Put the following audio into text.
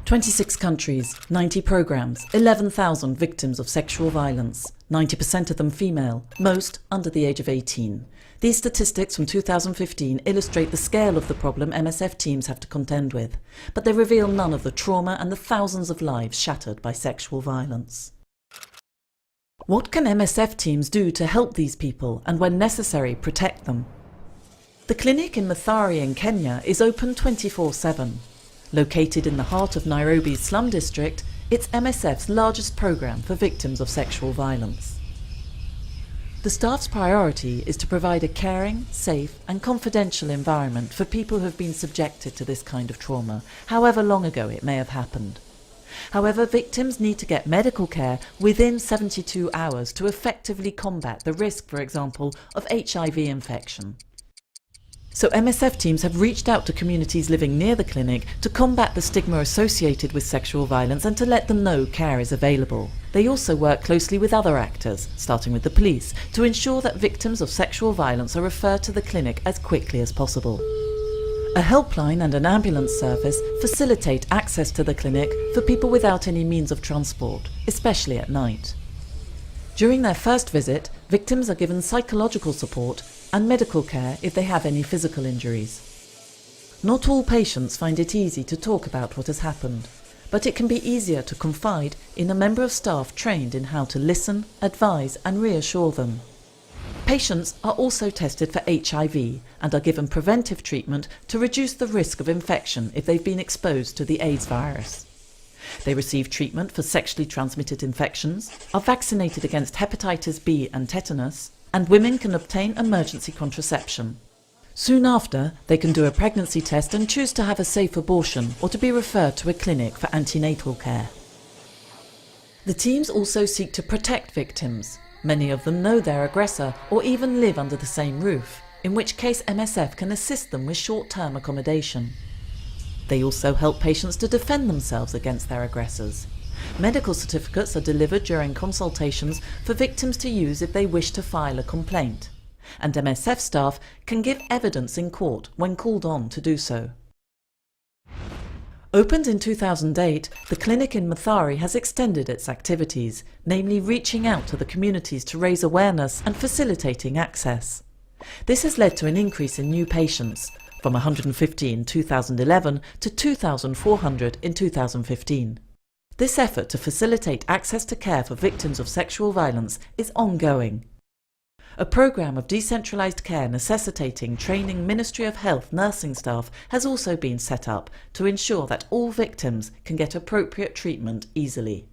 "26 countries, 90 programs, 11,000 victims of sexual violence, 90% of them female, most under the age of 18. These statistics from 2015 illustrate the scale of the problem MSF teams have to contend with, but they reveal none of the trauma and the thousands of lives shattered by sexual violence. What can MSF teams do to help these people and, when necessary, protect them? The clinic in Mathare in Kenya is open 24/7. Located in the heart of Nairobi's slum district, it's MSF's largest program for victims of sexual violence. The staff's priority is to provide a caring, safe and confidential environment for people who have been subjected to this kind of trauma, however long ago it may have happened. However, victims need to get medical care within 72 hours to effectively combat the risk, for example, of HIV infection. So MSF teams have reached out to communities living near the clinic to combat the stigma associated with sexual violence and to let them know care is available. They also work closely with other actors, starting with the police, to ensure that victims of sexual violence are referred to the clinic as quickly as possible. A helpline and an ambulance service facilitate access to the clinic for people without any means of transport, especially at night. During their first visit, victims are given psychological support and medical care if they have any physical injuries. Not all patients find it easy to talk about what has happened, but it can be easier to confide in a member of staff trained in how to listen, advise and reassure them. Patients are also tested for HIV and are given preventive treatment to reduce the risk of infection if they've been exposed to the AIDS virus. They receive treatment for sexually transmitted infections, are vaccinated against hepatitis B and tetanus, and women can obtain emergency contraception. Soon after, they can do a pregnancy test and choose to have a safe abortion or to be referred to a clinic for antenatal care. The teams also seek to protect victims. Many of them know their aggressor or even live under the same roof, in which case MSF can assist them with short-term accommodation. They also help patients to defend themselves against their aggressors. Medical certificates are delivered during consultations for victims to use if they wish to file a complaint, and MSF staff can give evidence in court when called on to do so. Opened in 2008, the clinic in Mathare has extended its activities, namely reaching out to the communities to raise awareness and facilitating access. This has led to an increase in new patients, from 150 in 2011 to 2,400 in 2015. This effort to facilitate access to care for victims of sexual violence is ongoing. A programme of decentralised care necessitating training Ministry of Health nursing staff has also been set up to ensure that all victims can get appropriate treatment easily.